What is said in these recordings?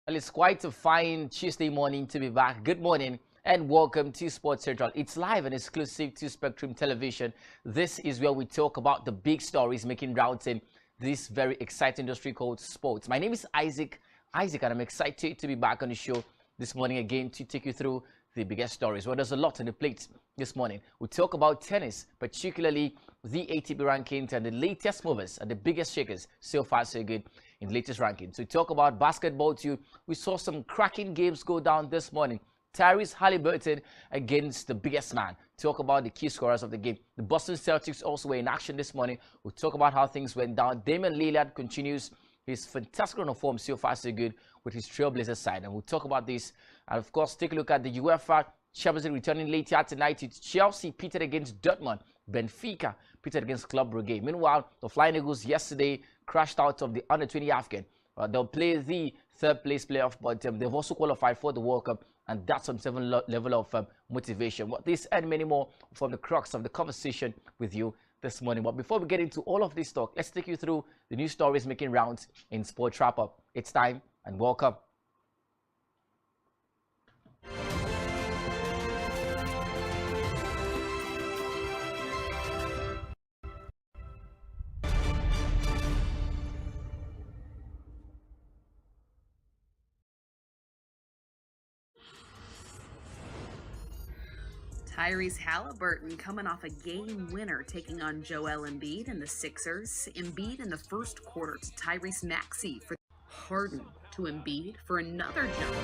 Well, it's quite a fine Tuesday morning to be back. Good morning and welcome to Sports Central. It's live and exclusive to Spectrum Television. This is where we talk about the big stories making rounds in this very exciting industry called sports. My name is Isaac, and I'm excited to be back on the show this morning again to take you through the biggest stories. Well, there's a lot on the plate this morning. We talk about tennis, particularly the ATP rankings and the latest movers and the biggest shakers. So far, so good in the latest rankings. We talk about basketball too. We saw some cracking games go down this morning. Tyrese Haliburton against the biggest man. Talk about the key scorers of the game. The Boston Celtics also were in action this morning. We'll talk about how things went down. Damian Lillard continues his fantastic run of form, so far so good, with his Trailblazers side. And we'll talk about this. And of course, take a look at the UEFA Champions League returning later tonight. It's Chelsea pitted against Dortmund. Benfica pitted against Club Brugge. Meanwhile, the Flying Eagles yesterday crashed out of the Under-20 AFCON. They'll play the third place playoff, but they've also qualified for the World Cup, and that's some level of motivation. What this and many more from the crux of the conversation with you this morning. But before we get into all of this talk, let's take you through the news stories making rounds in Sport Wrap Up. It's time and welcome. Tyrese Haliburton coming off a game winner taking on Joel Embiid and the Sixers. Embiid in the first quarter to Tyrese Maxey for Harden to Embiid for another jump.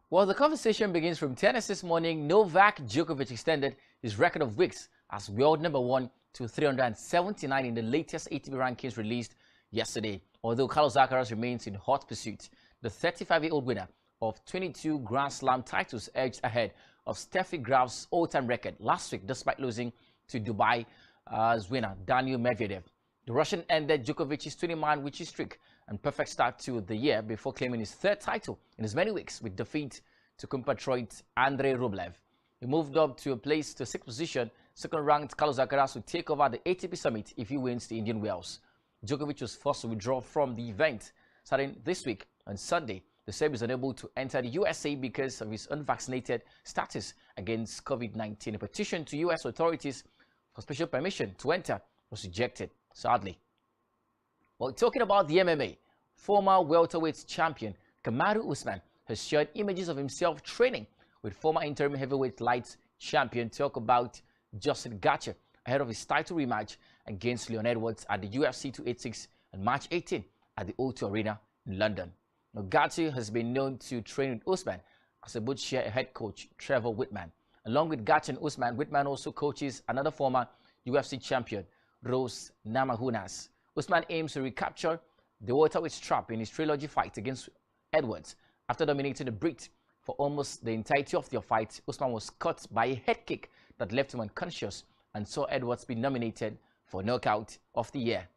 Well, the conversation begins from tennis this morning. Novak Djokovic extended his record of weeks as world number one to 379 in the latest ATP rankings released yesterday. Although Carlos Alcaraz remains in hot pursuit, the 35-year-old winner of 22 Grand Slam titles edged ahead of Steffi Graf's all-time record last week, despite losing to Dubai's winner Daniil Medvedev. The Russian ended Djokovic's 20-man winning streak and perfect start to the year before claiming his third title in as many weeks with defeat to compatriot Andrei Rublev. He moved up to a place to sixth position. Second-ranked Carlos Alcaraz will take over the ATP Summit if he wins the Indian Wells. Djokovic was forced to withdraw from the event starting this week. On Sunday, the Serb is unable to enter the USA because of his unvaccinated status against COVID-19. A petition to US authorities for special permission to enter was rejected, sadly. Well, talking about the MMA, former welterweight champion Kamaru Usman has shared images of himself training with former interim heavyweight light champion. Talk about Justin Gaethje ahead of his title rematch against Leon Edwards at the UFC 286 on March 18 at the O2 Arena in London. Now, Gaethje has been known to train with Usman as they both share a head coach, Trevor Whitman. Along with Gaethje and Usman, Whitman also coaches another former UFC champion, Rose Namajunas. Usman aims to recapture the welterweight strap in his trilogy fight against Edwards. After dominating the Brit for almost the entirety of their fight, Usman was caught by a head kick that left him unconscious and saw Edwards be nominated for Knockout of the Year.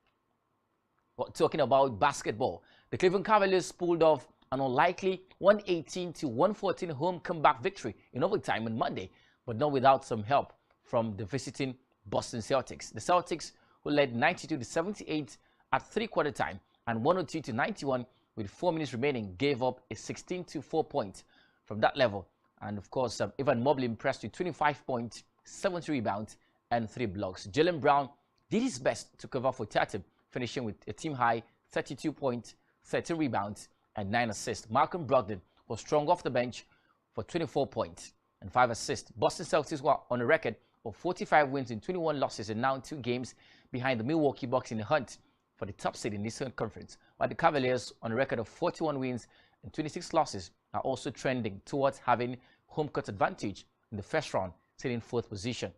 But talking about basketball, the Cleveland Cavaliers pulled off an unlikely 118-114 home comeback victory in overtime on Monday, but not without some help from the visiting Boston Celtics. The Celtics, who led 92-78 at three-quarter time and 102-91 with 4 minutes remaining, gave up a 16-4 point from that level. And of course, Evan Mobley impressed with 25 points, 70 rebounds, and 3 blocks. Jaylen Brown did his best to cover for Tatum, finishing with a team-high 32 points, 13 rebounds, and 9 assists. Malcolm Brogdon was strong off the bench for 24 points and 5 assists. Boston Celtics were on a record of 45 wins and 21 losses and now 2 games behind the Milwaukee Bucks in the hunt for the top seed in the Eastern Conference, while the Cavaliers, on a record of 41 wins and 26 losses, are also trending towards having home court advantage in the first round, sitting in 4th position.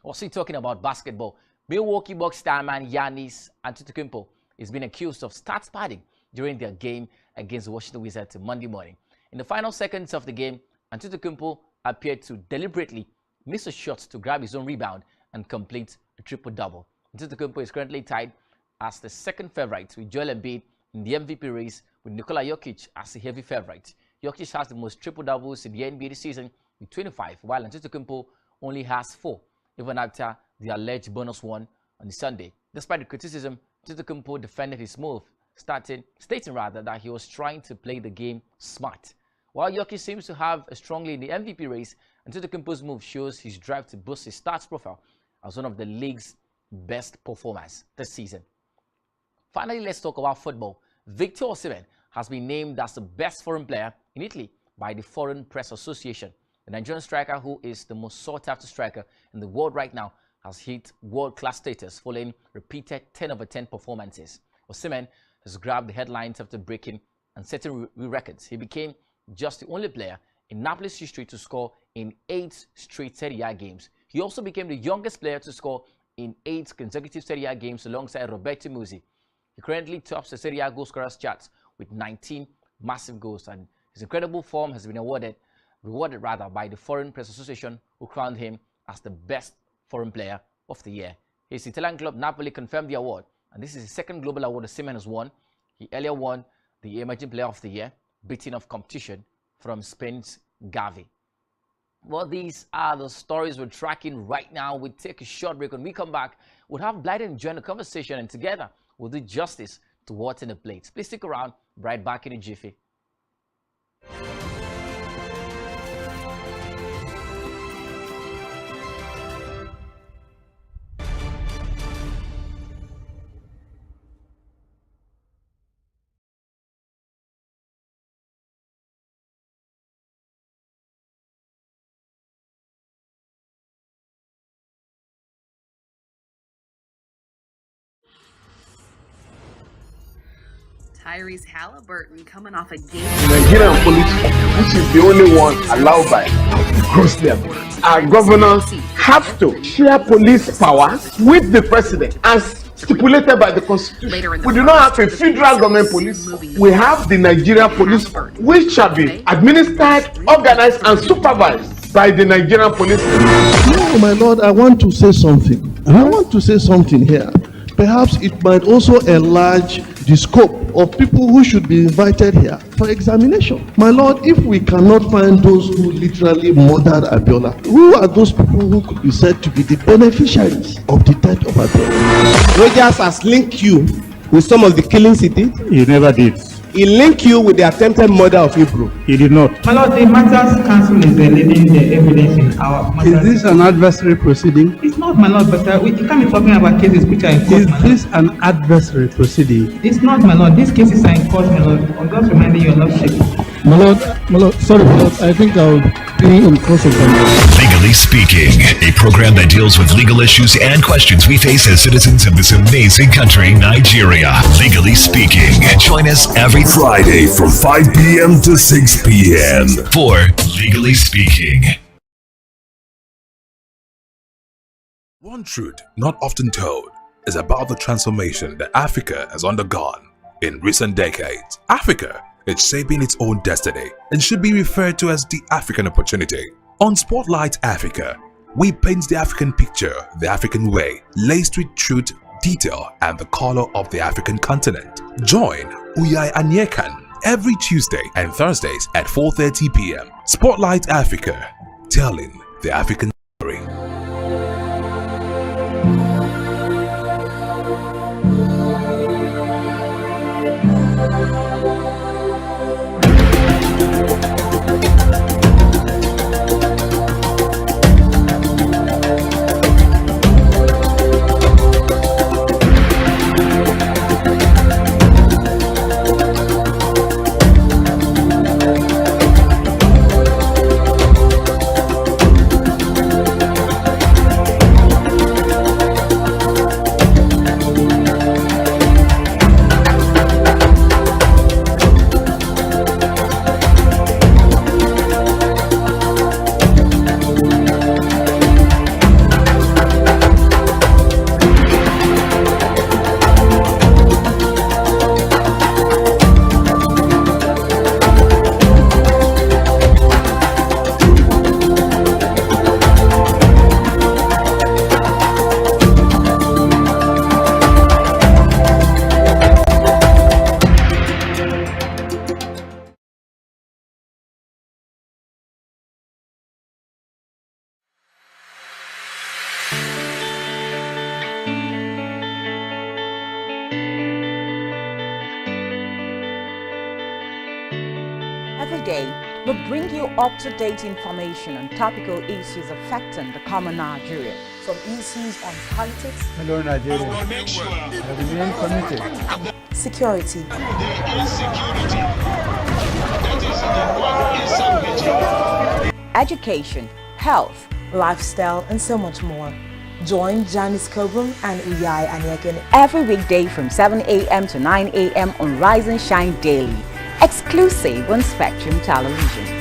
Also talking about basketball, Milwaukee Bucks starman Giannis Antetokounmpo is being accused of stats padding during their game against the Washington Wizards Monday morning. In the final seconds of the game, Antetokounmpo appeared to deliberately miss a shot to grab his own rebound and complete a triple-double. Antetokounmpo is currently tied as the second favorite with Joel Embiid in the MVP race, with Nikola Jokic as the heavy favorite. Jokic has the most triple-doubles in the NBA this season with 25, while Antetokounmpo only has 4, even after the alleged bonus one on Sunday. Despite the criticism, Antetokounmpo defended his move, stating that he was trying to play the game smart. While Jokic seems to have a strong lead in the MVP race, Antetokounmpo's move shows his drive to boost his stats profile as one of the league's best performers this season. Finally, let's talk about football. Victor Osimhen has been named as the best foreign player in Italy by the Foreign Press Association. The Nigerian striker, who is the most sought-after striker in the world right now, has hit world-class status following repeated 10/10 performances. Osimhen has grabbed the headlines after breaking and setting records. He became just the only player in Napoli's history to score in 8 straight Serie A games. He also became the youngest player to score in 8 consecutive Serie A games alongside Roberto Musi. He currently tops the Serie A goal scorers charts with 19 massive goals, and his incredible form has been rewarded by the Foreign Press Association, who crowned him as the best foreign player of the year. His Italian club Napoli confirmed the award, and this is the second global award Osimhen has won. He earlier won the Emerging Player of the Year, beating off competition from Spain's Gavi. Well, these are the stories we're tracking right now. We'll take a short break. When we come back, we'll have Blyden join the conversation, and together we'll do justice to what's in the plates. Please stick around. Right back in a jiffy. Tyrese Halliburton coming off a game. Nigerian police, which is the only one allowed by cross them. Our governors have to share police powers with the president as stipulated by the constitution. We do not have a federal government police. We have the Nigerian police, which shall be administered, organized, and supervised by the Nigerian police. No, my lord, I want to say something. I want to say something here. Perhaps it might also enlarge the scope of people who should be invited here for examination. My lord, if we cannot find those who literally murdered Abiola, who are those people who could be said to be the beneficiaries of the death of Abiola? Rogers has linked you with some of the killings he did. He never did. He linked you with the attempted murder of Hebrew. He did not. My lord, the Matters Council is leading the evidence in our matters. Is this an adversary proceeding? It's not, my lord, but we can't be talking about cases which are in court. Is this an adversary proceeding? It's not, my lord. These cases are in court, my lord. I'm just reminding your lordship. My lord, sorry, my lord, I think I'll be in course of time. Legally Speaking, a program that deals with legal issues and questions we face as citizens of this amazing country, Nigeria. Legally Speaking. Join us every Friday from 5 p.m. to 6 p.m. for Legally Speaking. One truth not often told is about the transformation that Africa has undergone in recent decades. Africa is shaping its own destiny and should be referred to as the African opportunity. On Spotlight Africa, we paint the African picture the African way, laced with truth, detail, and the color of the African continent. Join Uyai Anyekan every Tuesday and Thursdays at 4:30 p.m. Spotlight Africa, telling the African story. Weekday, we bring you up-to-date information on topical issues affecting the common Nigerian. From issues on politics, Hello, Nigeria. I remain committed. security, education, health, lifestyle, and so much more. Join Janice Kobum and Uyai Anyeken every weekday from 7 a.m. to 9 a.m. on Rise and Shine Daily, exclusive on Spectrum Television.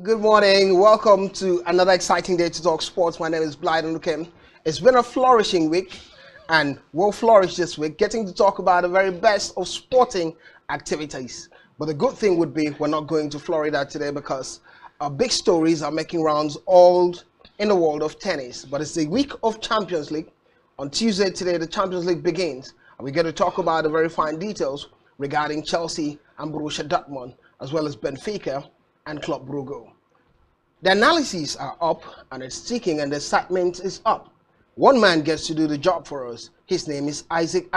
Good morning. Welcome to another exciting day to talk sports. My name is Blyden Lukem. It's been a flourishing week and we'll flourish this week, getting to talk about the very best of sporting activities. But the good thing would be we're not going to Florida today because our big stories are making rounds all in the world of tennis. But it's the week of Champions League. On Tuesday today, the Champions League begins. And we're going to talk about the very fine details regarding Chelsea and Borussia Dortmund, as well as Benfica and Club Brugge. The analyses are up and it's ticking and the excitement is up. One man gets to do the job for us. His name is Isaac.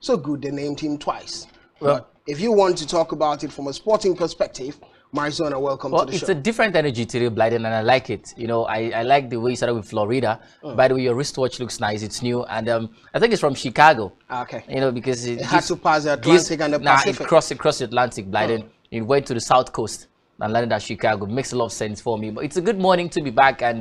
So good they named him twice. Well, but if you want to talk about it from a sporting perspective, Marizona, welcome to the show. It's a different energy today, Blyden, and I like it. You know, I like the way you started with Florida. By the way, your wristwatch looks nice. It's new, and I think it's from Chicago. Okay. You know, because it had to pass the Atlantic and the Pacific. It crossed the Atlantic, Blyden. It went to the South Coast and landed at Chicago. Makes a lot of sense for me. But it's a good morning to be back, and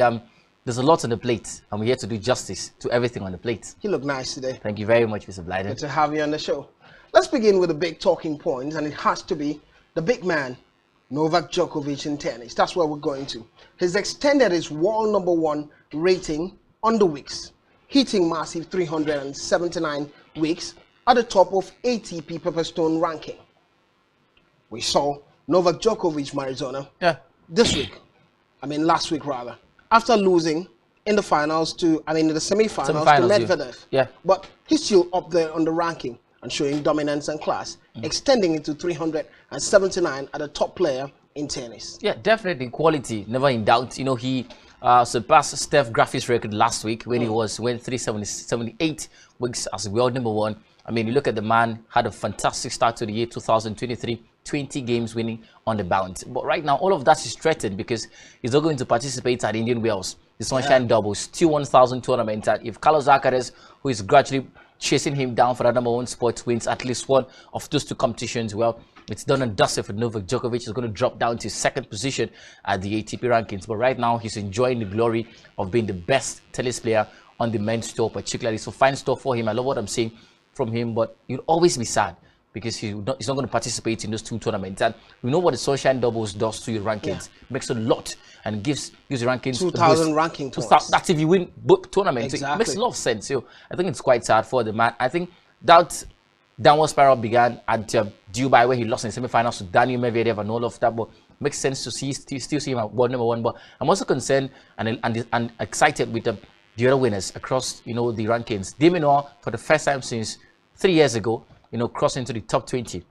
there's a lot on the plate, and we're here to do justice to everything on the plate. You look nice today. Thank you very much, Mr. Blyden. Good to have you on the show. Let's begin with a big talking point, and it has to be the big man, Novak Djokovic in tennis. That's where we're going to. He's extended his world #1 rating on the weeks, hitting massive 379 weeks at the top of ATP Pepperstone ranking. We saw Novak Djokovic, Marizona, last week rather, after losing in the finals to, in the semi-finals to Medvedev. Yeah. But he's still up there on the ranking. and showing dominance and class, extending into 379 at a top player in tennis. Yeah, definitely quality, never in doubt. You know, he surpassed Steph Graffi's record last week when he went 378 weeks as world number 1. I mean, you look at the man, had a fantastic start to the year 2023, 20 games winning on the bounce. But right now, all of that is threatened because he's not going to participate at Indian Wells, the Sunshine Doubles, 2-1,000 tournament. If Carlos Alcaraz, who is gradually chasing him down for the number 1 spot, wins at least one of those 2 competitions, well, it's done and dusted for Novak Djokovic. He's going to drop down to 2nd position at the ATP rankings. But right now, he's enjoying the glory of being the best tennis player on the men's tour, particularly. So fine stuff for him. I love what I'm seeing from him, but you'll always be sad because he's not going to participate in those 2 tournaments. And we know what the Sunshine Doubles does to your rankings. Makes a lot and gives your rankings 2,000 ranking points. That's if you win both tournaments. Exactly. It makes a lot of sense. So I think it's quite sad for the man. I think that downward spiral began at Dubai, where he lost in the semi-finals to Daniel Medvedev and all of that. But makes sense to still see him at world number 1. But I'm also concerned and excited with the other winners across, you know, the rankings. Deminor, for the first time since 3 years ago, you know, crossed into the top 20,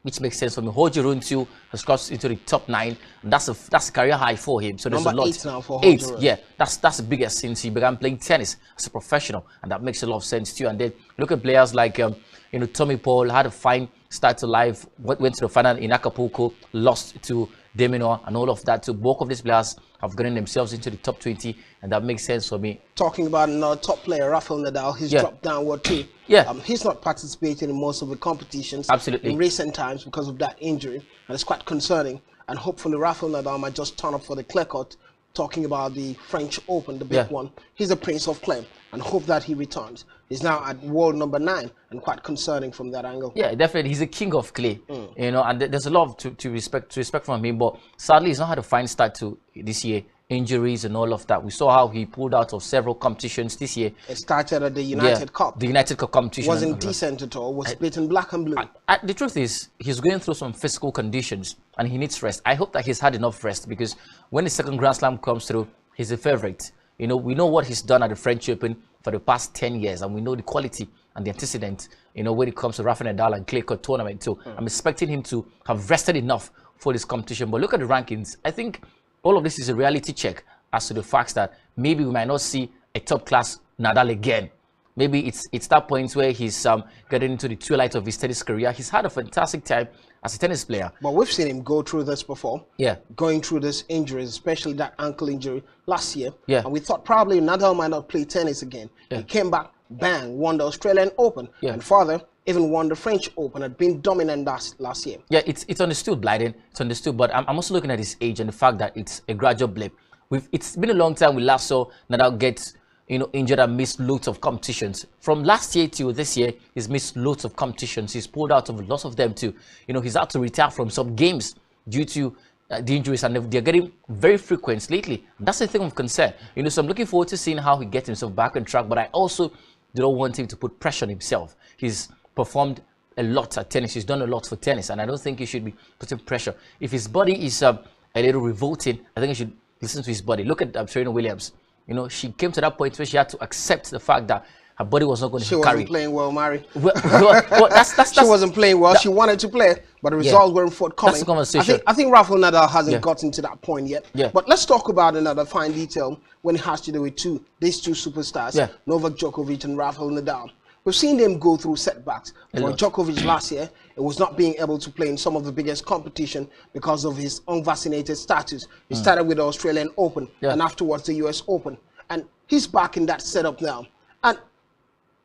which makes sense for me. Hojerun has crossed into the top 9, and that's a career high for him. So there's Number a lot. 8 now for 8, Hojerun. yeah, that's the biggest since he began playing tennis as a professional, and that makes a lot of sense too. And then look at players like you know, Tommy Paul had a fine start to life, went to the final in Acapulco, lost to Deminor and all of that. So both of these players have gotten themselves into the top 20, and that makes sense for me. Talking about another top player, Rafael Nadal, he's dropped downward too. Yeah. He's not participating in most of the competitions in recent times because of that injury, and it's quite concerning. And hopefully Rafael Nadal might just turn up for the clear cut. Talking about the French Open, the big one. He's a Prince of Clay, and hope that he returns. He's now at world number 9, and quite concerning from that angle. Yeah, definitely. He's a king of clay, you know, and there's a lot to respect from him. But sadly, he's not had a fine start to this year. Injuries and all of that. We saw how he pulled out of several competitions this year. It started at the United Cup. The United Cup competition Wasn't decent at all. Was split in black and blue. The truth is, he's going through some physical conditions and he needs rest. I hope that he's had enough rest, because when the second Grand Slam comes through, he's a favorite. You know, we know what he's done at the French Open for the past 10 years, and we know the quality and the antecedent, you know, when it comes to Rafael Nadal and clay court tournament too. I'm expecting him to have rested enough for this competition. But look at the rankings. I think all of this is a reality check as to the fact that maybe we might not see a top-class Nadal again. Maybe it's that point where he's getting into the twilight of his tennis career. He's had a fantastic time as a tennis player. But we've seen him go through this before. Yeah. Going through this injuries, especially that ankle injury last year. Yeah. And we thought probably Nadal might not play tennis again. Yeah. He came back, bang, won the Australian Open. Yeah. And further, even won the French Open, had been dominant last year. Yeah, it's understood, Blyden. It's understood. But I'm also looking at his age and the fact that it's a gradual blip. It's been a long time we last saw Nadal get, you know, injured and missed loads of competitions. From last year to this year, he's missed loads of competitions. He's pulled out of lots of them too. You know, he's had to retire from some games due to the injuries, and they're getting very frequent lately. That's the thing of concern. You know, so I'm looking forward to seeing how he gets himself back on track, but I also don't want him to put pressure on himself. He's performed a lot at tennis. He's done a lot for tennis, and I don't think he should be putting pressure. If his body is a little revolting, I think he should listen to his body. Look at Serena Williams. You know, she came to that point where she had to accept the fact that her body was not going to carry. She wasn't playing well, Mary. Well, that's she wasn't playing well. She wanted to play, but the results weren't forthcoming. That's the conversation. I think Rafael Nadal hasn't gotten to that point yet. Yeah. But let's talk about another fine detail when it has to do with these two superstars, Novak Djokovic and Rafael Nadal. We've seen them go through setbacks. For Djokovic last year, it was not being able to play in some of the biggest competition because of his unvaccinated status. He started with the Australian Open and afterwards the US Open. And he's back in that setup now. And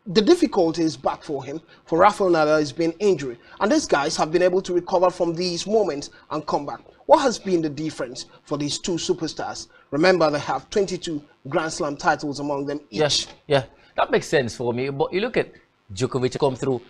the difficulty is back for him. For Rafael Nadal, it's been injury. And these guys have been able to recover from these moments and come back. What has been the difference for these two superstars? Remember, they have 22 Grand Slam titles among them each. Yeah. That makes sense for me. But you look at Djokovic come through,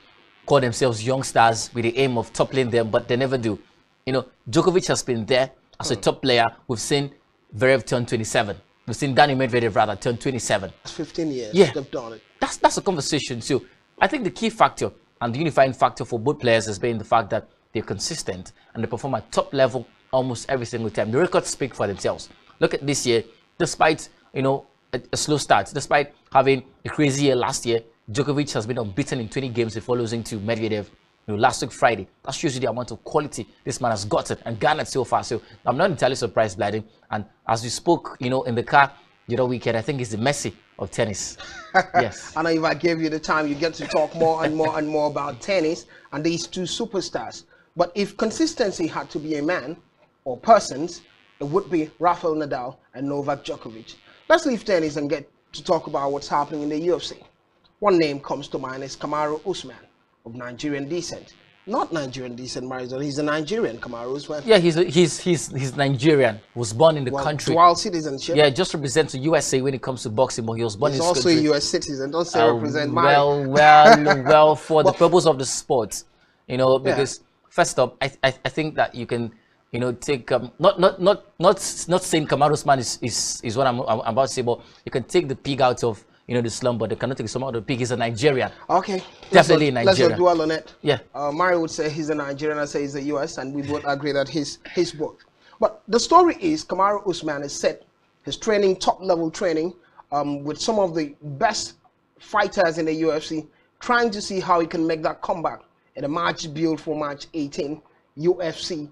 call themselves young stars with the aim of toppling them, but they never do. You know, Djokovic has been there as a top player. We've seen Zverev turn 27. We've seen Daniel Medvedev rather turn 27. That's 15 years. Yeah. They've done it. That's a conversation. So I think the key factor and the unifying factor for both players has been the fact that they're consistent and they perform at top level almost every single time. The records speak for themselves. Look at this year, despite, you know, a slow start, despite having a crazy year last year, Djokovic has been unbeaten in 20 games before losing to Medvedev, last week Friday. That shows you the amount of quality this man has gotten and garnered so far. So I'm not entirely surprised, Blyden. And as we spoke, in the car the other weekend, I think it's the Messi of tennis. Yes. I know if I gave you the time, you get to talk more and more and more about tennis and these two superstars. But if consistency had to be a man or persons, it would be Rafael Nadal and Novak Djokovic. Let's leave tennis and get to talk about what's happening in the UFC. One name comes to mind is Kamaru Usman, of Nigerian descent. Not Nigerian descent, Marizon. He's a Nigerian, Kamaru Usman. Yeah, he's Nigerian. Was born in the country. Dual citizenship. Yeah, just represents the USA when it comes to boxing, but he was born in this country. He's also a US citizen. Don't say represent my. Well, for the purpose of the sport, because first up, I think that you can, take not saying Kamaru Usman is what I'm about to say, but you can take the pig out of the slum, but they cannot take some out of the pig. He's a Nigerian. Okay. Definitely Nigerian. Let's not dwell on it. Yeah. Mario would say he's a Nigerian, I say he's a US, and we both agree that he's both. But the story is Kamaru Usman has set his training, top-level training, with some of the best fighters in the UFC, trying to see how he can make that comeback in a match built for March 18 UFC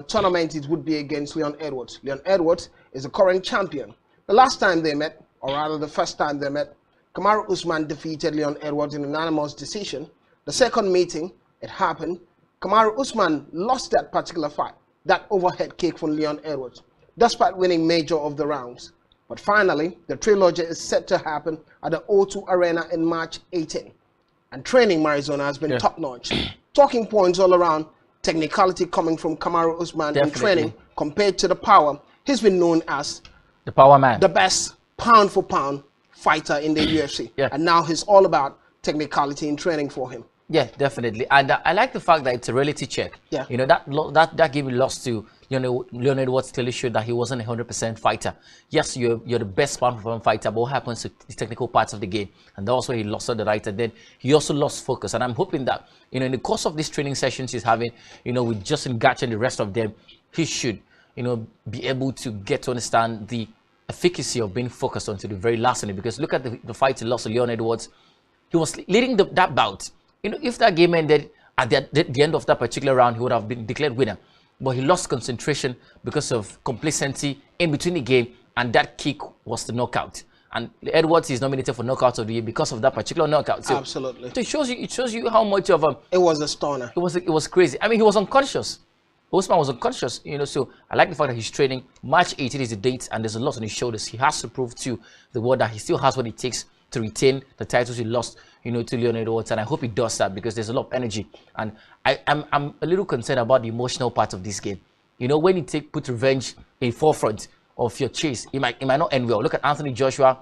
tournament. It would be against Leon Edwards. Leon Edwards is the current champion. The last time they met, or rather the first time they met, Kamaru Usman defeated Leon Edwards in an unanimous decision. The second meeting, it happened, Kamaru Usman lost that particular fight, that overhead kick from Leon Edwards, despite winning major of the rounds. But finally, the trilogy is set to happen at the O2 Arena in March 18. And training, Marizona, has been top-notch. Talking points all around, technicality coming from Kamaru Usman in training compared to the power. He's been known as the power man, the best pound for pound fighter in the UFC. Yeah. And now he's all about technicality in training for him. Yeah, definitely. And I like the fact that it's a reality check. Yeah. That game he lost to Leon Edwards clearly showed that he wasn't a 100% fighter. Yes, you're the best pound for pound fighter, but what happens to the technical parts of the game? And also he lost on the right, and then he also lost focus. And I'm hoping that in the course of these training sessions he's having, with Justin Gaethje and the rest of them, he should be able to get to understand the efficacy of being focused on to the very last minute. Because look at the fight he lost to Leon Edwards. He was leading that bout. If that game ended at the end of that particular round, he would have been declared winner. But he lost concentration because of complacency in between the game, and that kick was the knockout. And Edwards is nominated for knockout of the year because of that particular knockout. So, absolutely. So it shows you how much of a. It was a stunner. It was crazy. I mean, he was unconscious. Usman was unconscious, so I like the fact that he's training. March 18 is the date, and there's a lot on his shoulders. He has to prove to the world that he still has what it takes to retain the titles he lost, to Leon Edwards, and I hope he does that because there's a lot of energy. And I'm a little concerned about the emotional part of this game. When you put revenge in forefront of your chase, it might not end well. Look at Anthony Joshua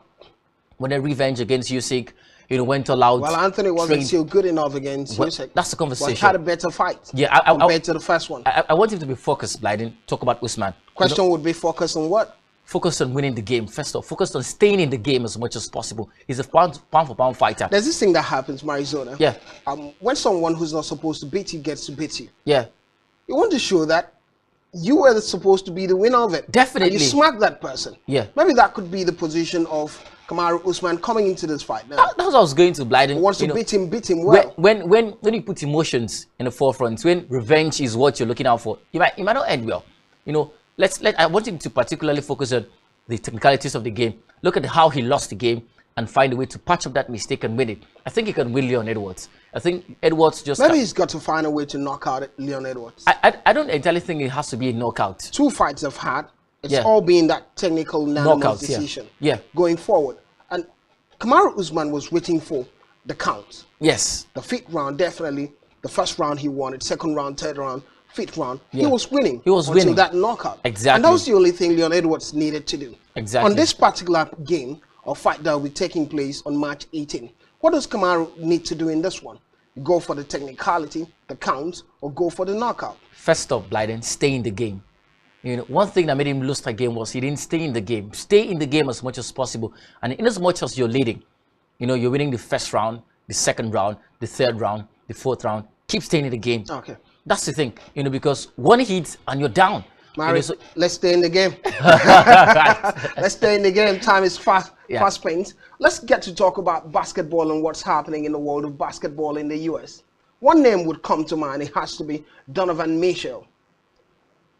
when they revenge against Usyk. Went all out. Well, Anthony wasn't still good enough against Usyk. That's the conversation. But had a better fight. Yeah, compared to the first one. I want him to be focused, Blyden. Talk about Usman. Question would be focused on what? Focused on winning the game. First off, focused on staying in the game as much as possible. He's a pound for pound fighter. There's this thing that happens, Marizona. Yeah. When someone who's not supposed to beat you gets to beat you. Yeah. You want to show that you were supposed to be the winner of it. Definitely. And you smack that person. Yeah. Maybe that could be the position of Kamaru Usman coming into this fight now. That's what I was going to, Blyden. Wants to beat him well. When you put emotions in the forefront, when revenge is what you're looking out for, it might not end well. I want him to particularly focus on the technicalities of the game. Look at how he lost the game and find a way to patch up that mistake and win it. I think he can win Leon Edwards. I think Edwards just... Maybe he's got to find a way to knock out Leon Edwards. I don't entirely think it has to be a knockout. 2 fights they've had. It's all been that technical knockout decision going forward. And Kamaru Usman was waiting for the count. Yes. The 5th round, definitely. The first round he won it. 2nd round, 3rd round, 5th round. He was winning. He was winning. Until that knockout. Exactly. And that was the only thing Leon Edwards needed to do. Exactly. On this particular game or fight that will be taking place on March 18, what does Kamaru need to do in this one? Go for the technicality, the count, or go for the knockout? First off, Blyden, stay in the game. One thing that made him lose the game was he didn't stay in the game. Stay in the game as much as possible. And in as much as you're leading, you're winning the 1st round, the 2nd round, the 3rd round, the 4th round, keep staying in the game. Okay. That's the thing, because one hit and you're down. Mary, let's stay in the game. Let's stay in the game. Time is fast spent. Let's get to talk about basketball and what's happening in the world of basketball in the US. One name would come to mind. It has to be Donovan Mitchell.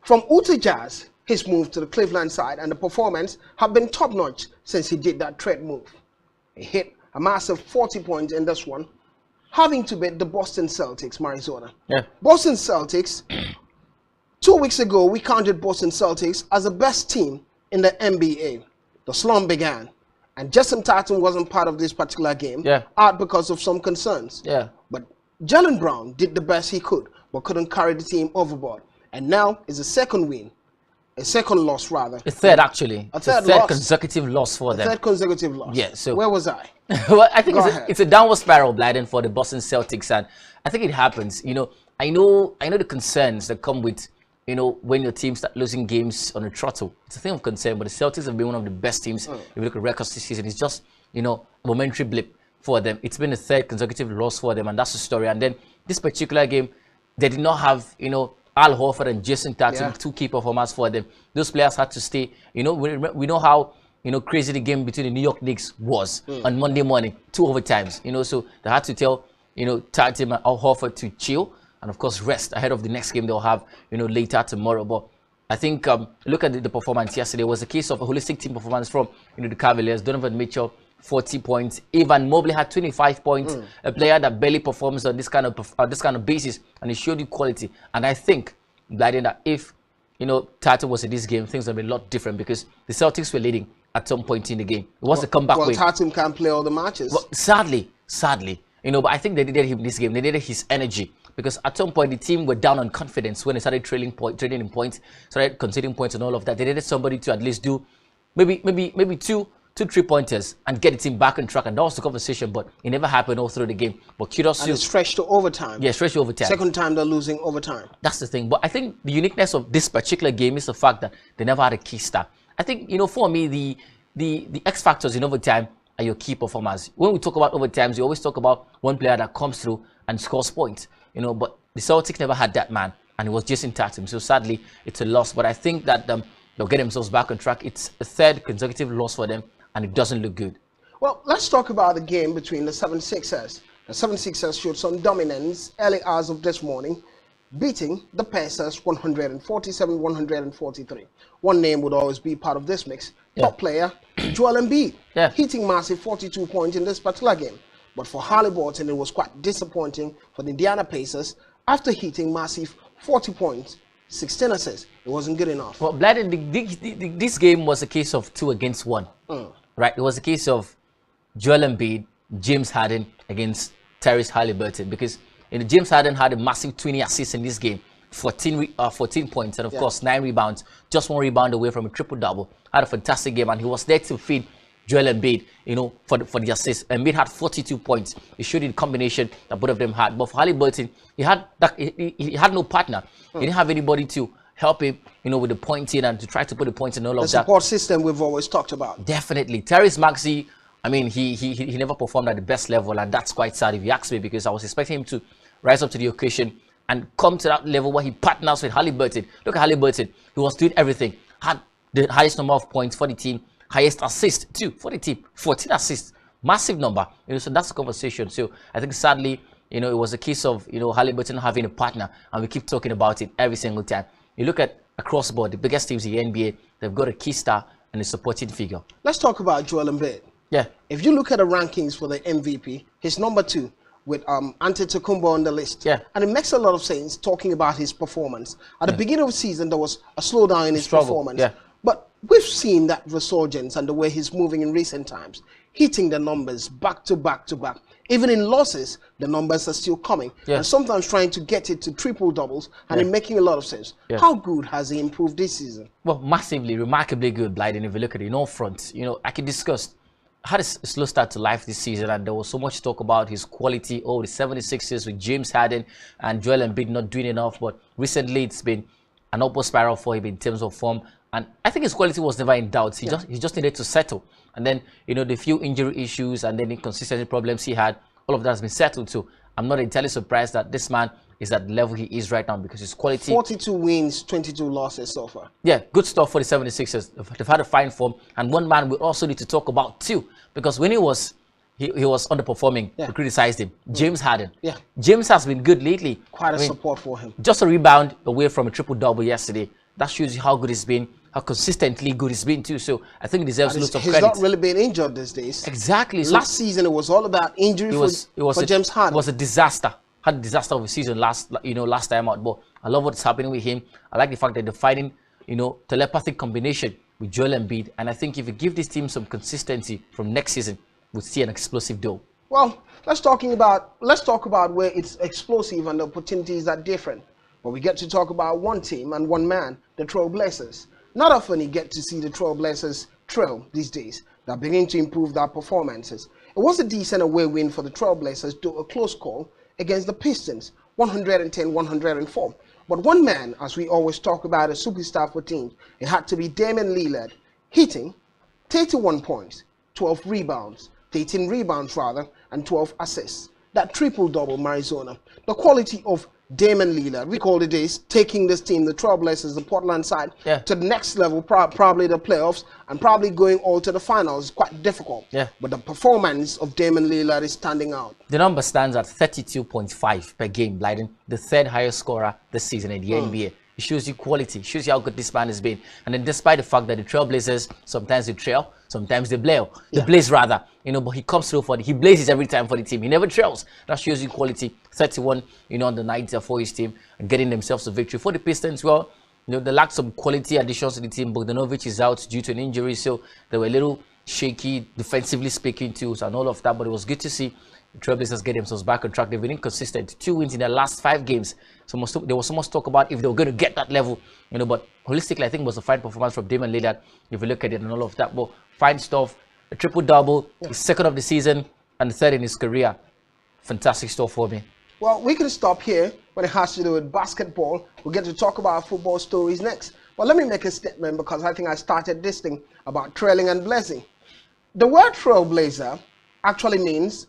From Utah Jazz, his move to the Cleveland side and the performance have been top-notch since he did that trade move. He hit a massive 40 points in this one, having to beat the Boston Celtics, Marizona. Boston Celtics, 2 weeks ago, we counted Boston Celtics as the best team in the NBA. The slump began, and Jason Tatum wasn't part of this particular game, out because of some concerns. But Jaylen Brown did the best he could, but couldn't carry the team overboard. And now is a second win. A second loss, rather. A third, actually. A third consecutive loss for them. Third consecutive loss. Yeah, so... Where was I? Well, I think it's a downward spiral, Blyden, for the Boston Celtics. And I think it happens. You know, I know the concerns that come with, you know, when your team start losing games on a throttle. It's a thing of concern, but the Celtics have been one of the best teams. If you look at records this season, it's just, you know, a momentary blip for them. It's been a third consecutive loss for them, and that's the story. And then this particular game, they did not have, you know, Al Horford and Jason Tatum, two key performers for them. Those players had to stay. You know, we know how, you know, crazy the game between the New York Knicks was on Monday morning, 2 overtimes. You know, so they had to tell, you know, Tatum and Al Horford to chill and, of course, rest ahead of the next game they'll have, you know, later tomorrow. But I think look at the performance yesterday. It was a case of a holistic team performance from, you know, the Cavaliers. Donovan Mitchell, 40 points. Evan Mobley had 25 points. A player that barely performs on this kind of basis, and he showed you quality. And I think, Blyden, that if, you know, Tatum was in this game, things would be a lot different because the Celtics were leading at some point in the game. It was a comeback win. Tatum can't play all the matches. Well, sadly, you know, but I think they needed him in this game. They needed his energy because at some point the team were down on confidence when they started trading in points, started conceding points and all of that. They needed somebody to at least do maybe two 3-pointers and get the team back on track, and that was the conversation, but it never happened all through the game. But kudos to... And it's stretched to overtime. Yeah, stretched to overtime. Second time they're losing overtime. That's the thing. But I think the uniqueness of this particular game is the fact that they never had a key star. I think, you know, for me, the X factors in overtime are your key performers. When we talk about overtimes, we always talk about one player that comes through and scores points, you know, but the Celtics never had that man, and it was Jason Tatum. So sadly, it's a loss. But I think that they'll get themselves back on track. It's a third consecutive loss for them, and it doesn't look good. Well, let's talk about the game between the 76ers. The 76ers showed some dominance early hours of this morning, beating the Pacers 147-143. One name would always be part of this mix. Top player, Joel Embiid, hitting massive 42 points in this particular game. But for Haliburton, it was quite disappointing for the Indiana Pacers after hitting massive 40 points, 16 assists. It wasn't good enough. Well, Blyden, this game was a case of 2 against 1. Right? It was a case of Joel Embiid, James Harden against Tyrese Haliburton, because, you know, James Harden had a massive 20 assists in this game, 14 points, and of course 9 rebounds, just 1 rebound away from a triple-double. Had a fantastic game, and he was there to feed Joel Embiid, you know, for the assist. Embiid had 42 points. It showed you the combination that both of them had. But for Haliburton, he had no partner. He didn't have anybody to help him, you know, with the pointing and to try to put the points in all of that. The support system we've always talked about. Definitely. Tyrese Maxey, I mean, he never performed at the best level, and that's quite sad if you ask me, because I was expecting him to rise up to the occasion and come to that level where he partners with Haliburton. Look at Haliburton. He was doing everything. Had the highest number of points for the team, highest assist too for the team, 14 assists. Massive number. You know, so that's the conversation. So I think sadly, you know, it was a case of, you know, Haliburton having a partner, and we keep talking about it every single time. You look at across the board, the biggest teams in the NBA, they've got a key star and a supporting figure. Let's talk about Joel Embiid. Yeah. If you look at the rankings for the MVP, he's number 2 with Antetokounmpo on the list. Yeah. And it makes a lot of sense talking about his performance. At the beginning of the season, there was a slowdown in his performance. Yeah. But we've seen that resurgence and the way he's moving in recent times, hitting the numbers back to back to back. Even in losses, the numbers are still coming. Yeah. And sometimes trying to get it to triple doubles, and it making a lot of sense. Yeah. How good has he improved this season? Well, massively, remarkably good, Blyden. If you look at it in all fronts, you know, I can discuss. Had a slow start to life this season, and there was so much talk about his quality. Oh, the 76ers with James Harden and Joel Embiid not doing enough. But recently, it's been an upward spiral for him in terms of form. And I think his quality was never in doubt. He just needed to settle. And then, you know, the few injury issues and then inconsistency problems he had, all of that has been settled. So I'm not entirely surprised that this man is at the level he is right now because his quality. 42 wins, 22 losses so far. Yeah, good stuff for the 76ers. They've had a fine form. And one man we also need to talk about too, because when he was underperforming, we criticized him. James Harden. Yeah. James has been good lately. Quite a support for him. Just a rebound away from a triple-double yesterday. That shows you how good he's been, how consistently good he's been too. So I think he deserves lots of credit. He's not really been injured these days. Exactly. Last season, it was all about injury for James Harden. It was a disaster. Had a disaster of a season last time out. But I love what's happening with him. I like the fact that they're fighting, telepathic combination with Joel Embiid. And I think if you give this team some consistency from next season, we'll see an explosive duo. Well, let's talk about where it's explosive and the opportunities are different. But we get to talk about one team and one man, the Trailblazers. Not often you get to see the Trailblazers trail these days. They're beginning to improve their performances. It was a decent away win for the Trailblazers, though a close call against the Pistons, 110-104. But one man, as we always talk about, a superstar for teams, it had to be Damian Lillard, hitting 31 points, 12 rebounds, 13 rebounds rather, and 12 assists. That triple-double, Arizona. The quality of Damian Lillard, we call it this, taking this team, the Trailblazers, the Portland side, to the next level, probably the playoffs, and probably going all to the finals is quite difficult. Yeah. But the performance of Damian Lillard is standing out. The number stands at 32.5 per game, Blyden, the third highest scorer this season in the NBA. It shows you quality, it shows you how good this man has been. And then despite the fact that the Trailblazers, sometimes they trail, sometimes they blaze rather, but he comes through he blazes every time for the team. He never trails. That shows you quality. 31, on the night for his team and getting themselves a victory. For the Pistons, well, they lacked some quality additions to the team. Bogdanovic is out due to an injury, so they were a little shaky defensively speaking too, and all of that. But it was good to see the Trailblazers get themselves back on track. They've been inconsistent. 2 wins in their last 5 games. There was so much talk about if they were going to get that level, but holistically, I think it was a fine performance from Damian Lillard. If you look at it and all of that, but fine stuff. A triple-double, his second of the season, and the third in his career. Fantastic stuff for me. Well, we can stop here when it has to do with basketball. We'll get to talk about football stories next. But let me make a statement because I think I started this thing about trailing and blazing. The word trailblazer actually means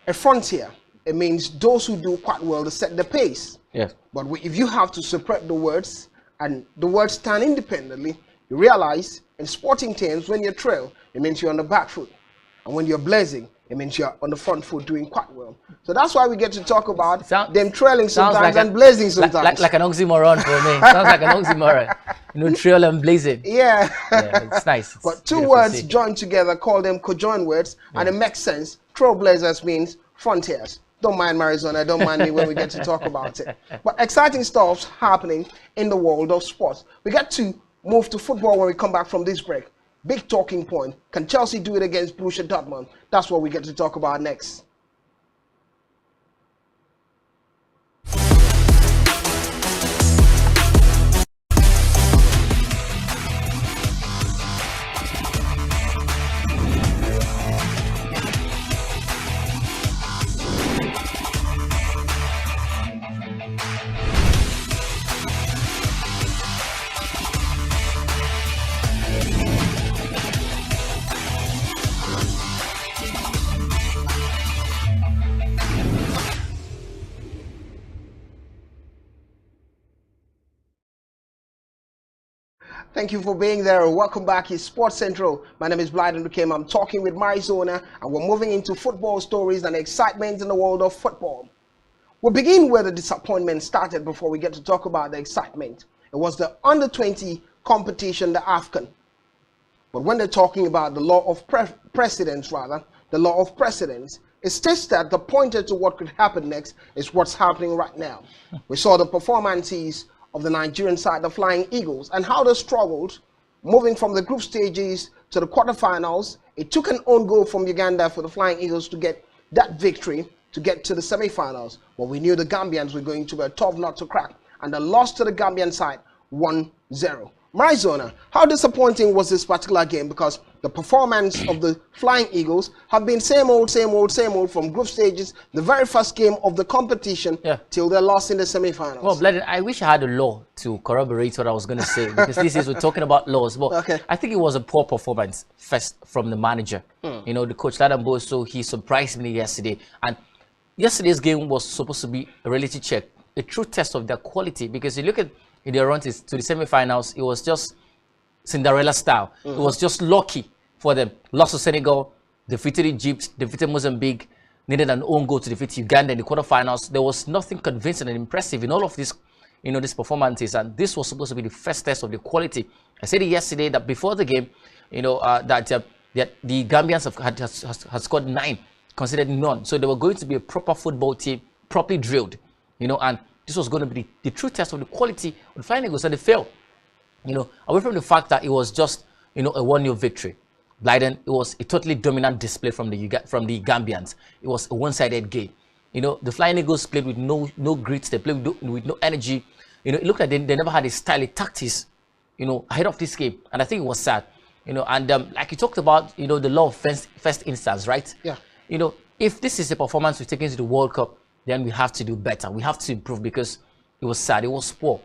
a frontier. It means those who do quite well to set the pace. Yes. But if you have to separate the words and the words stand independently, you realize in sporting terms, when you trail, it means you're on the back foot. And when you're blazing, it means you're on the front foot doing quite well. So that's why we get to talk about them trailing sometimes and blazing sometimes. Like an oxymoron for me. Sounds like an oxymoron. Trail and blazing. Yeah. It's nice. But two words joined together, call them conjoined words, and it makes sense. Trailblazers means frontiers. Don't mind Arizona, don't mind me when we get to talk about it. But exciting stuff's happening in the world of sports. We get to move to football when we come back from this break. Big talking point. Can Chelsea do it against Borussia Dortmund? That's what we get to talk about next. Thank you for being there. Welcome back. It's Sports Central. My name is Blyden Dukem. I'm talking with Arizona, and we're moving into football stories and excitement in the world of football. We'll begin where the disappointment started before we get to talk about the excitement. It was the under-20 competition, the AFCON. But when they're talking about the law of precedence, it states that the pointer to what could happen next is what's happening right now. We saw the performances of the Nigerian side, the Flying Eagles, and how they struggled moving from the group stages to the quarterfinals. It took an own goal from Uganda for the Flying Eagles to get that victory, to get to the semifinals. But we knew the Gambians were going to be a tough nut to crack, and they lost to the Gambian side 1-0. Arizona, how disappointing was this particular game? Because the performance of the Flying Eagles have been same old from group stages, the very first game of the competition, till they lost in the semifinals. Well, Bledden, I wish I had a law to corroborate what I was going to say, because this is, we're talking about laws. But I think it was a poor performance first from the manager. The coach, Ladan Boso, he surprised me yesterday. And yesterday's game was supposed to be a reality check, a true test of their quality, because you look at their run to the semi-finals, it was just Cinderella style. It was just lucky for them. Lost to Senegal, defeated Egypt, defeated Mozambique, needed an own goal to defeat Uganda in the quarterfinals. There was nothing convincing and impressive in all of these, these performances, and this was supposed to be the first test of the quality. I said it yesterday that before the game, that the Gambians had scored 9, considered none. So they were going to be a proper football team, properly drilled, and this was going to be the true test of the quality of the Flying Eagles, and they failed. Away from the fact that it was just, a 1-0 victory. Blyden, it was a totally dominant display from the Gambians. It was a one-sided game. The Flying Eagles played with no grit. They played with no energy. It looked like they never had a style, a tactics, ahead of this game. And I think it was sad. And like you talked about, the law of first instance, right? Yeah. If this is a performance we take into the World Cup, then we have to do better. We have to improve, because it was sad. It was poor.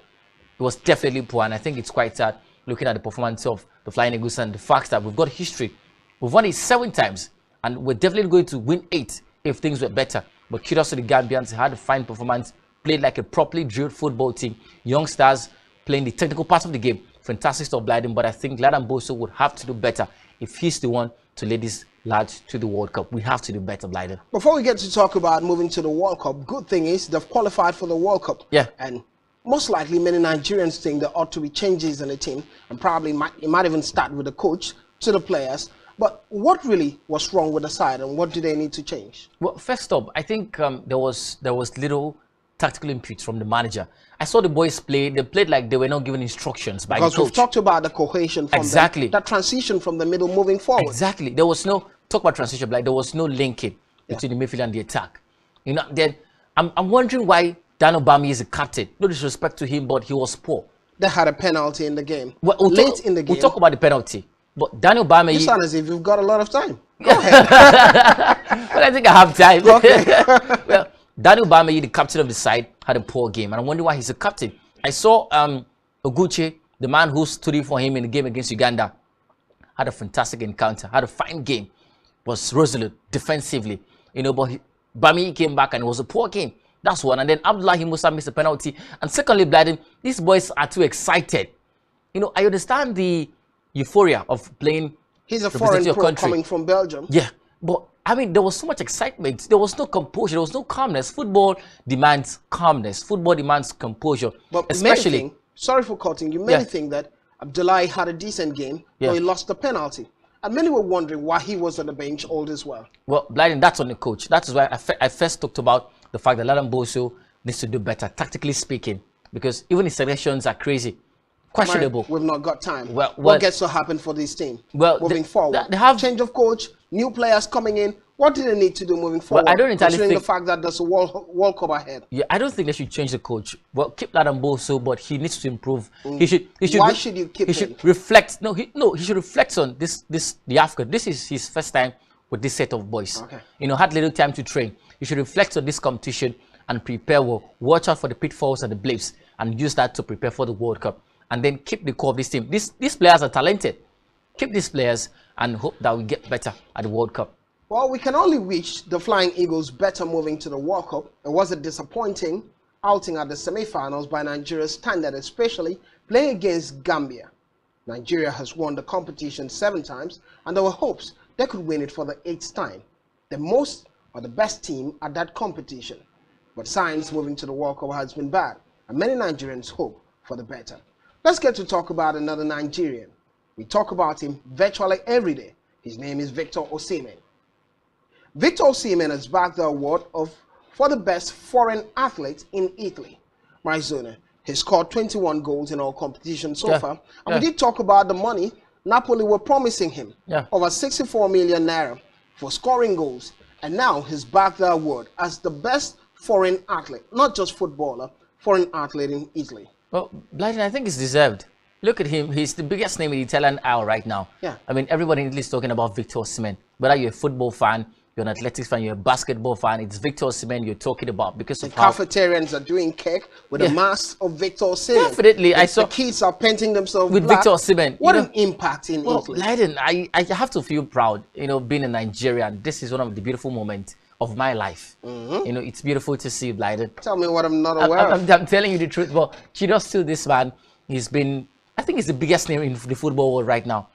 It was definitely poor. And I think it's quite sad looking at the performance of the Flying Eagles and the fact that we've got history. We've won it 7 times, and we're definitely going to win 8 if things were better. But kudos to the Gambians. They had a fine performance, played like a properly drilled football team. Young stars playing the technical part of the game. Fantastic stuff, Blyden. But I think Ladan Boso would have to do better if he's the one to lead this lads to the World Cup. We have to do better, Blyden. Before we get to talk about moving to the World Cup, good thing is they've qualified for the World Cup. Yeah. And most likely many Nigerians think there ought to be changes in the team, and probably it might even start with the coach to the players. But what really was wrong with the side, and what do they need to change? Well, first up, I think there was little tactical input from the manager. I saw the boys play. They played like they were not given instructions by the coach. Because we've talked about the cohesion from that transition from the middle moving forward. Exactly. There was no talk about transition, like there was no linking between the midfield and the attack. Then I'm wondering why Dan Obami is a captain. No disrespect to him, but he was poor. They had a penalty in the game. Well, late in the game. We'll talk about the penalty. But Daniel Obama... You sound as if you've got a lot of time. Go ahead. Well, I think I have time. Okay. Well, Daniel Obama, the captain of the side, had a poor game. And I wonder why he's a captain. I saw Oguche, the man who stood in for him in the game against Uganda, had a fantastic encounter, had a fine game, was resolute defensively. But Bami came back and it was a poor game. That's one. And then Abdullahi Musa missed a penalty. And secondly, Blyden, these boys are too excited. I understand the euphoria of playing. He's a foreign pro coming from Belgium. Yeah. But, I mean, there was so much excitement. There was no composure. There was no calmness. Football demands calmness. Football demands composure. But especially, sorry for cutting you, many think that Abdullahi had a decent game, but he lost the penalty. And many were wondering why he was on the bench all this while. Well, Blyden, that's on the coach. That is why I first talked about the fact that Ladan Boso needs to do better, tactically speaking, because even his selections are crazy, questionable. We've not got time. What gets to happen for this team moving forward? They have change of coach, new players coming in. What do they need to do moving forward? Well, I don't entirely considering think the fact that there's a World Cup ahead. Yeah, I don't think they should change the coach. Well, keep Ladan Boso, but he needs to improve. He should. Why should you keep him? He should reflect. No, he should reflect on the Africa. This is his first time with this set of boys. Okay. Had little time to train. He should reflect on this competition and prepare well. Watch out for the pitfalls and the blips, and use that to prepare for the World Cup. And then keep the core of this team. These players are talented. Keep these players and hope that we get better at the World Cup. Well, we can only wish the Flying Eagles better moving to the World Cup. It was a disappointing outing at the semi-finals by Nigeria's standard, especially playing against Gambia. Nigeria has won the competition 7 times, and there were hopes they could win it for the 8th time. The most or the best team at that competition. But signs moving to the World Cup has been bad, and many Nigerians hope for the better. Let's get to talk about another Nigerian. We talk about him virtually every day. His name is Victor Osimhen. Victor Osimhen has bagged the award for the best foreign athlete in Italy. Marizona, he scored 21 goals in all competitions so far. And we did talk about the money Napoli were promising him. Over 64 million naira for scoring goals. And now he's bagged the award as the best foreign athlete, not just footballer, foreign athlete in Italy. Well, Blyden, I think it's deserved. Look at him. He's the biggest name in the Italian Isle right now. Yeah. I mean, everybody in Italy is talking about Victor Osimhen. Whether you're a football fan, you're an athletics fan, you're a basketball fan, it's Victor Osimhen you're talking about because of how cafeterians are doing cake with a mask of Victor Osimhen. Definitely, I saw the kids are painting themselves with black. Victor Osimhen. What an impact in Italy. Blyden, I have to feel proud, being a Nigerian. This is one of the beautiful moments of my life. You know, it's beautiful to see Blyden. Tell me what I'm not aware of. I'm telling you the truth. But kudos to this man. He's been, I think he's the biggest name in the football world right now.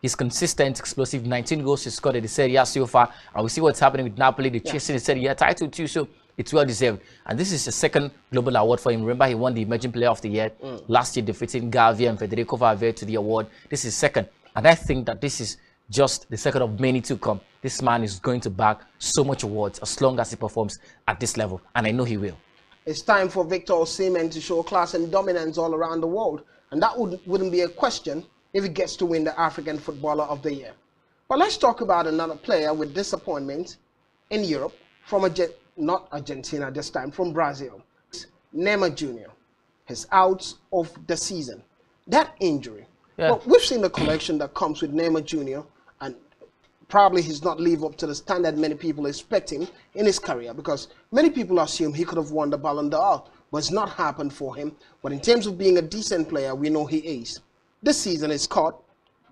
He's consistent, explosive. 19 goals he scored at the Serie A so far. And we see what's happening with Napoli. They're chasing the Serie A title too. So it's well deserved. And this is the second global award for him. Remember, he won the Emerging Player of the Year last year, defeating Gavi and Federico Valverde to the award. This is second. And I think that this is just the second of many to come. This man is going to bag so much awards as long as he performs at this level. And I know he will. It's time for Victor Osimhen to show class and dominance all around the world. And that wouldn't be a question if he gets to win the African Footballer of the Year. But let's talk about another player with disappointment in Europe from not Argentina this time, from Brazil. Neymar Jr. is out of the season. That injury. Well, we've seen the collection that comes with Neymar Jr. and probably he's not live up to the standard many people expect him in his career, because many people assume he could have won the Ballon d'Or, but it's not happened for him. But in terms of being a decent player, we know he is. This season he's caught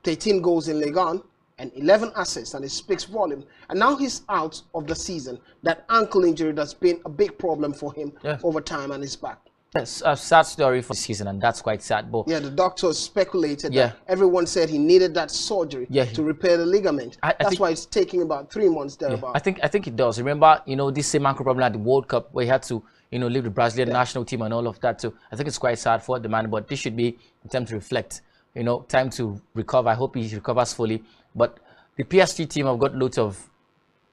13 goals in Ligue 1 and 11 assists, and it speaks volume. And now he's out of the season. That ankle injury that's been a big problem for him over time, and he's back. Yes, a sad story for the season, and that's quite sad. But yeah, the doctors speculated that everyone said he needed that surgery to repair the ligament. That's why it's taking about 3 months thereabout. I think it does. Remember, you know, this same ankle problem at the World Cup where he had to, you know, leave the Brazilian national team and all of that. So I think it's quite sad for the man, but this should be a time to reflect, you know, time to recover. I hope he recovers fully. But the PSG team have got loads of,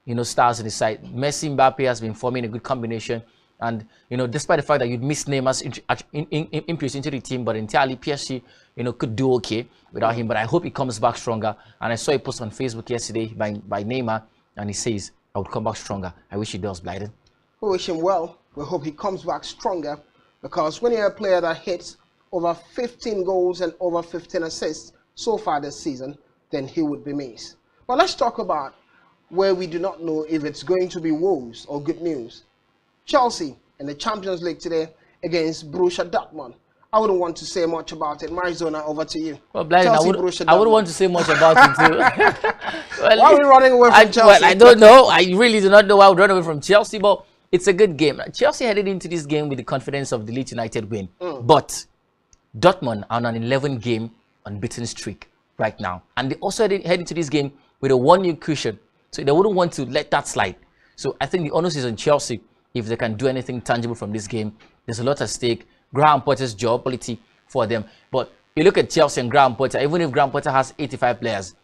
you know, stars in the side. Messi, Mbappe has been forming a good combination. And, you know, despite the fact that you'd miss Neymar's input into the team, but entirely PSG, you know, could do okay without him. But I hope he comes back stronger. And I saw a post on Facebook yesterday by Neymar, and he says, I would come back stronger. I wish he does, Blyden. We wish him well. We hope he comes back stronger, because when you're a player that hits over 15 goals and over 15 assists so far this season, then he would be missed. But let's talk about where we do not know if it's going to be woes or good news. Chelsea in the Champions League today against Borussia Dortmund. I wouldn't want to say much about it. Marizona, over to you. Well, Blyden, I wouldn't want to say much about it too. Well, why are we running away from Chelsea? Well, I don't know. I really do not know why I would run away from Chelsea, but it's a good game. Chelsea headed into this game with the confidence of the Leeds United win. But Dortmund are on an 11-game unbeaten streak right now. And they also head into this game with a 1-year cushion. So they wouldn't want to let that slide. So I think the onus is on Chelsea. If they can do anything tangible from this game, there's a lot at stake. Graham Potter's job quality for them. But you look at Chelsea and Graham Potter, even if Graham Potter has 85 players,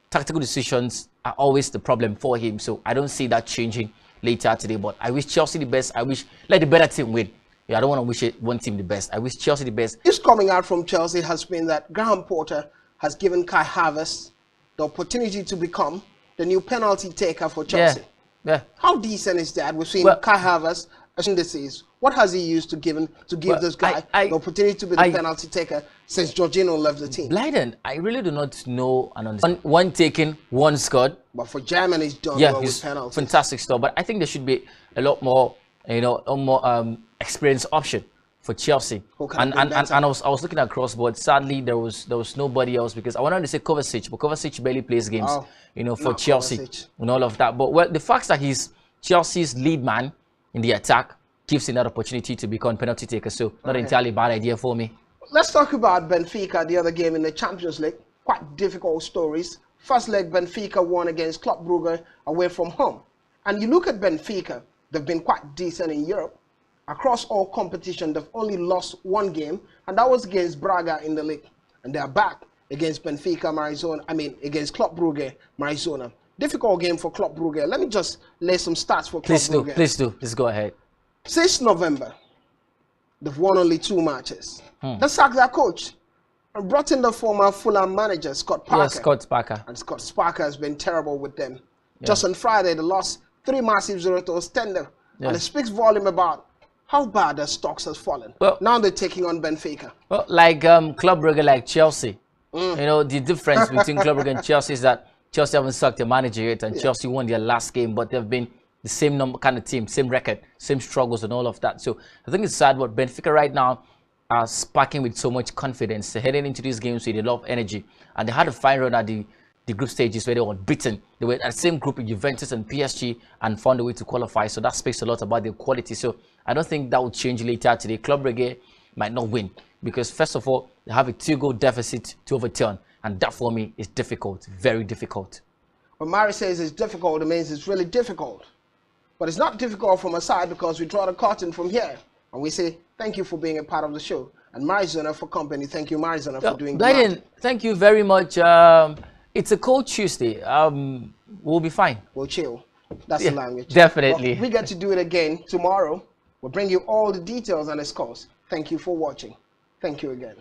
tactical decisions are always the problem for him. So I don't see that changing later today. But I wish Chelsea the best. I wish let the better team win. Yeah, I don't want to wish one team the best. I wish Chelsea the best. This coming out from Chelsea has been that Graham Potter has given Kai Havertz the opportunity to become the new penalty taker for Chelsea. Yeah. How decent is that? We've seen Kai Havertz indices. What has he used to give this guy the opportunity to be the penalty taker since Jorginho left the team? Blyden, I really do not know and understand. One taken, one scored. But for Germany, he's done well with penalties. Fantastic stuff. But I think there should be a lot more, you know, a more experienced option for Chelsea. And I was looking across, but sadly there was nobody else, because I wanted to say Kovacic, but Kovacic barely plays games, you know, for Chelsea and all of that. But well, the fact that he's Chelsea's lead man in the attack gives him that opportunity to become penalty taker. So not entirely bad idea for me. Let's talk about Benfica, the other game in the Champions League. Quite difficult stories. First leg, Benfica won against Club Brugge away from home. And you look at Benfica, they've been quite decent in Europe. Across all competition, they've only lost one game, and that was against Braga in the league. And they're back against Benfica, against Club Brugge, Marizona. Difficult game for Club Brugge. Let me just lay some stats for Club Brugge. Please do. Let's go ahead. Since November, they've won only 2 matches. They sacked their coach and brought in the former Fulham manager, Scott Parker. Yes, Scott Parker. And Scott Parker has been terrible with them. Just on Friday, they lost 3 massive 0 to Ostende. And it speaks volume about how bad their stocks has fallen. Well, now they're taking on Benfica. Well, like Club Brugge, like Chelsea. You know, the difference between Club Brugge and Chelsea is that Chelsea haven't sacked their manager yet, and Chelsea won their last game, but they've been the same kind of team, same record, same struggles and all of that. So I think it's sad, but Benfica right now are sparking with so much confidence. They're heading into these games with a lot of energy, and they had a fine run at the the group stages where they were unbeaten. They were at the same group with Juventus and PSG and found a way to qualify. So that speaks a lot about their quality. So I don't think that will change later today. Club Brugge might not win because, first of all, they have a 2-goal deficit to overturn. And that, for me, is difficult, very difficult. When Mari says it's difficult, it means it's really difficult. But it's not difficult from our side because we draw the curtain from here. And we say, thank you for being a part of the show. And Marizona for company. Thank you, Marizona, for doing that. Thank you very much. It's a cold Tuesday. We'll be fine. We'll chill. That's the language. Definitely. Well, we get to do it again tomorrow. We'll bring you all the details and the scores. Thank you for watching. Thank you again.